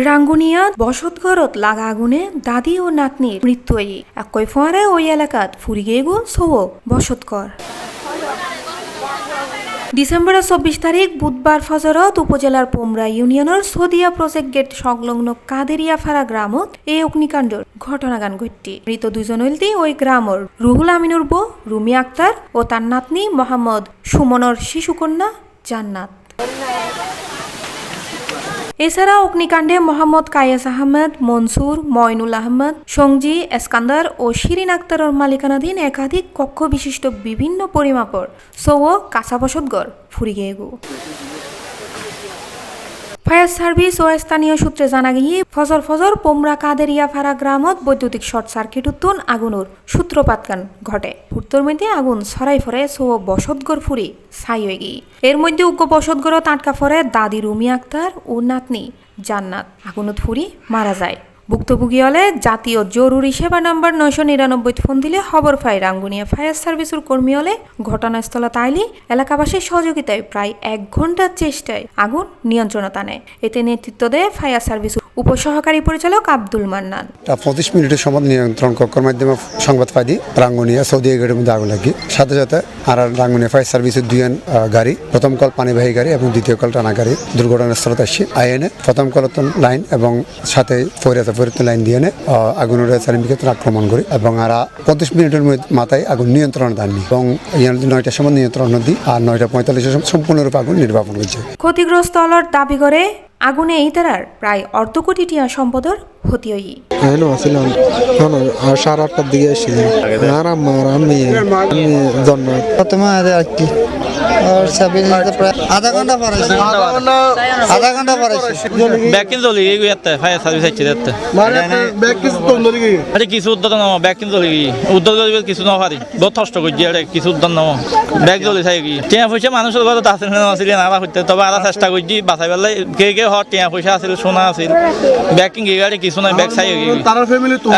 রাঙ্গুনিয়াত বসতঘরত লাগা আগুনে দাদি ও নাতনির মৃত্যু একই ফোয়ারে ওই এলাকাত ফুরি গেগু সৌ বসতঘর। ডিসেম্বরের 24 তারিখ বুধবার ফজরত উপজেলার পোমরা ইউনিয়নের সদিয়া প্রজেক্ট গেট সংলগ্ন কাদেরিয়াফাড়া গ্রামত এই অগ্নিকাণ্ডর ঘটনাগান ঘটটি। মৃত দুজন হইলতি ওই গ্রামর রুহুল আমিনুর বউ রুমি আক্তার ও তার নাতনি মোহাম্মদ সুমনর শিশুকন্যা জান্নাত। এছাড়া অগ্নিকাণ্ডে মোহাম্মদ কায়েস আহমেদ, মনসুর, ময়নুল আহমেদ, সঞ্জি, এসকান্দার ও শিরিন আক্তারের মালিকানাধীন একাধিক কক্ষ বিশিষ্ট বিভিন্ন পরিমাপর সৌ কাঁচা বসতঘর ফুরি গেগু। ফায়ার সার্ভিস ও স্থানীয় সূত্রে জানা গিয়ে ফজর পোমরা কাদেরিয়াফাড়া গ্রামত বৈদ্যুতিক শর্ট সার্কিট উত্তন আগুনের সূত্রপাতকান ঘটে। হুট্টোর মধ্যে আগুন ছড়াই ফরে সৌ বসতঘর ফুরি ছাই হয়ে গিয়ে। এর মধ্যে উগ্র বসতঘরত আটকা ফরে দাদি রুমি আক্তার ও নাতনি জান্নাত। আগুনত ফুরি মারা যায়। ভুক্তভোগী হলে জাতীয় জরুরি সেবা নম্বর 999 ফোন দিলে খবর পায় রাঙ্গুনিয়া ফায়ার সার্ভিসের কর্মী হলে ঘটনাস্থলে তাইলি এলাকাবাসীর সহযোগিতায় প্রায় 1 ঘন্টার চেষ্টায় আগুন নিয়ন্ত্রণে আনে। এতে নেতৃত্ব দেয় ফায়ার সার্ভিস উপসহকারী পরিচালক আব্দুল মান্নান। 25 মিনিটের সময় নিয়ন্ত্রণ কক্ষের মাধ্যমে সংবাদ পাই রাঙ্গুনিয়া সৌদি গেটের মধ্যে আগুন লাগি। সাথে সাথে আর রাঙ্গুনিয়া ফায়ার সার্ভিসের 2 গাড়ি, প্রথম কল পানিবাহী গাড়ি এবং দ্বিতীয় কল টানা গাড়ি দুর্ঘটনাস্থলে আসছে। আইএনএ প্রথম কল লাইন এবং সাথে ফরিয়াতে লাইন দিয়ে আগুনের চারিদিকে আক্রমণ করি এবং আর 25 মিনিটের মাথায় আগুন নিয়ন্ত্রণ দাননি এবং 9টার সময় নিয়ন্ত্রণ দিই আর 9:45 সময় সম্পূর্ণরূপে আগুন নির্বাপন হয়েছে। ক্ষতিগ্রস্ত হলর দাবি করে আগুনে এই তারার প্রায় অর্ধ কোটি টিয়া সম্পদর ক্ষতি হই। হ্যালো আসসালাম, আর 8:30টার দিকে এসেছিলাম। আর আমি জন্ম প্রথমে और सभी प्राय आधा घंटा पड़े ব্যাকিং চলে গিয়ে ইয়াতে ফায়ার সার্ভিস আছে ইয়াতে মানে ব্যাকিং তো চলে গিয়ে আরে কিছু উদ্ধার নাও ব্যাকিং চলে গিয়ে উদ্ধার করবে কিছু না পারি বহুত কষ্ট করছি আরে কিছু উদ্ধার নাও ব্যাগ চলে যাই গিয়ে টিয়া পয়সা মানুষের ঘরে তো আসলে না আসলে না হইতে তবে আরা চেষ্টা করছি বাঁচাই বেলায় কে হট টিয়া পয়সা আছে সোনা আছে ব্যাকিং গিয়ে গাড়ি কিছু না ব্যাগ চাই গিয়ে তার ফ্যামিলি তো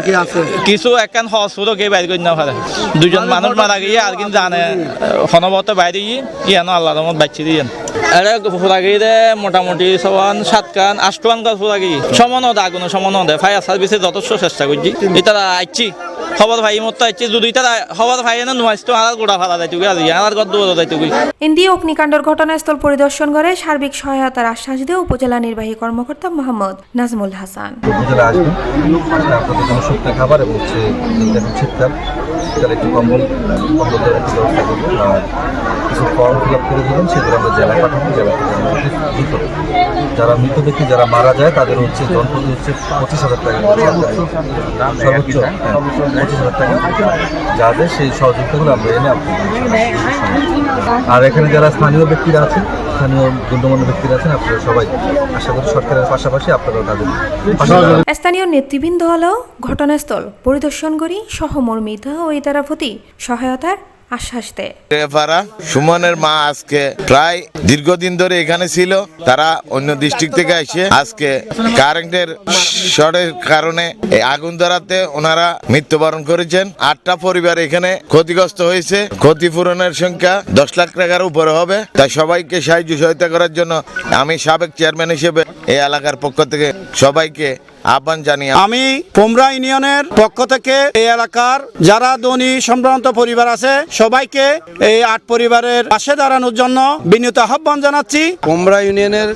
কি আছে কিছু একখান হসপিটাল কে বাইর করে না পারে দুজন মানুষ মারা গিয়ে আর কিন্তু জানে হনবত বাইরে গিয়ে ইয়ানো আল্লাহর রহমত বাঁচি দিয়ে আরে ফুরা গিয়ে মোটামুটি 7 8 গাছ ফুরা গিয়ে সমান আগুন সমান ফায়ার সার্ভিসে যথেষ্ট চেষ্টা করছি এটা আইছি খবর ভাই মতো আইছি যদি তারা খবর ভাই না নুয়াইতো আর গোড়া ফালা যাইতো আর গদ দৌড় যাইতো ইন্দি অগ্নিকাণ্ডের ঘটনাস্থল পরিদর্শন করে সার্বিক সহায়তার আশ্বাস দিয়ে উপজেলা নির্বাহী কর্মকর্তা মোহাম্মদ নাজমুল হাসান। উপজেলা আসবেন আপনাদের জন্য শুকনো খাবার এবং শীতকাল একটু কম্বল দেওয়ার একটু ব্যবস্থা করবো আর কিছু ফর্ম ফিল আপ করে দেবেন সেগুলো আমরা জেলায় পাঠাবো। জেলা থেকে যারা মৃত ব্যক্তি যারা মারা যায় তাদের হচ্ছে জনপ্রতি হচ্ছে 25,000 টাকা সর্বোচ্চ 25,000 টাকা যাদের সেই সহযোগিতাগুলো আমরা এনে আর এখানে যারা স্থানীয় ব্যক্তিরা আছেন স্থানীয় গণ্যমান্য ব্যক্তিরা আছেন আপনারা সবাই আশা করি সরকারের পাশাপাশি আপনারাও তাদের স্থানীয় নেতৃবৃন্দ হলেও ঘটনাস্থল পরিদর্শন করি সহমর্মিতা ও ইতারা প্রতি সহায়তার আশ্বাস দেয়। সুমনের মা আজকে প্রায় দীর্ঘদিন ধরে এখানে ছিল, তারা অন্য ডিস্ট্রিক্ট থেকে এসে আজকে কারেন্টের শর্টের কারণে আগুন ধরাতে ওনারা মৃত্যুবরণ করেছেন। 8টা পরিবার এখানে ক্ষতিগ্রস্ত হয়েছে। ক্ষতিপূরণের সংখ্যা 10 লাখ টাকার উপরে হবে। তাই সবাইকে সাহায্য সহায়তা করার জন্য আমি সাবেক চেয়ারম্যান হিসেবে এই এলাকার পক্ষ থেকে সবাইকে আহ্বান জানিয়ে আমি পোমরা ইউনিয়নের পক্ষ থেকে এই এলাকার যারা ধনী সম্ভ্রান্ত পরিবার আছে সবাইকে এই 8 পরিবারের পাশে দাঁড়ানোর জন্য বিনীত আহ্বান জানাচ্ছি। পোমরা ইউনিয়নের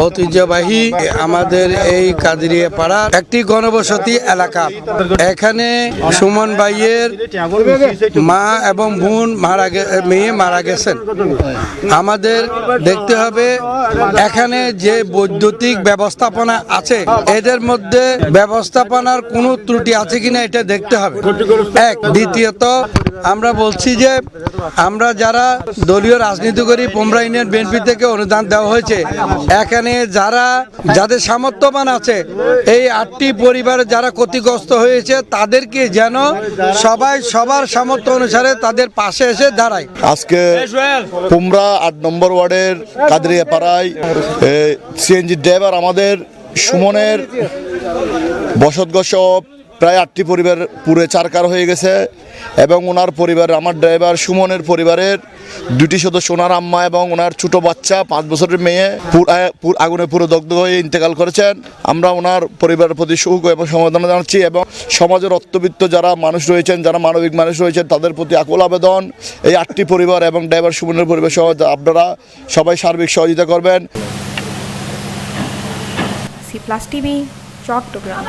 ঐতিহ্যবাহী আমাদের এই কাদেরিয়া পাড়া একটি ঘনবসতি এলাকা। এখানে সুমন ভাইয়ের মা এবং বোন মেয়ে মারা গেছেন। আমাদের দেখতে হবে এখানে যে বৈদ্যুতিক ব্যবস্থাপনা আছে এদের মধ্যে ব্যবস্থাপনার কোনো ত্রুটি আছে কিনা এটা দেখতে হবে। দ্বিতীয়ত আমরা বলছি যে আমরা যারা দলীয় রাজনীতি করি পোমরা ইউনিয়ন বিএনপি থেকে অনুদান দেওয়া হয়েছে। এখানে যাদের সামর্থ্যবান আছে এই 8টি পরিবারে যারা ক্ষতিগ্রস্ত হয়েছে তাদেরকে যেন সবাই সবার সামর্থ্য অনুসারে তাদের পাশে এসে দাঁড়ায়। আজকে পোমরা 8 নম্বর ওয়ার্ডের কাদেরিয়া পাড়ায় সিএনজি ড্রাইভার আমাদের সুমনের বসতঘর সহ প্রায় 8টি পরিবার পুরে চারকার হয়ে গেছে এবং ওনার পরিবার আমার ড্রাইভার সুমনের পরিবারের 2টি সদস্য ওনার আম্মা এবং ওনার ছোট বাচ্চা 5 বছরের মেয়ে আগুনে পুরো দগ্ধ হয়ে ইন্তেকাল করেছেন। আমরা ওনার পরিবারের প্রতি শোক এবং সমবেদনা জানাচ্ছি এবং সমাজের অত্যবিত্ত যারা মানুষ রয়েছেন, যারা মানবিক মানুষ রয়েছেন, তাদের প্রতি আকুল আবেদন এই 8টি পরিবার এবং ড্রাইভার সুমনের পরিবার সহ আপনারা সবাই সার্বিক সহযোগিতা করবেন। C+ TV Chittagong.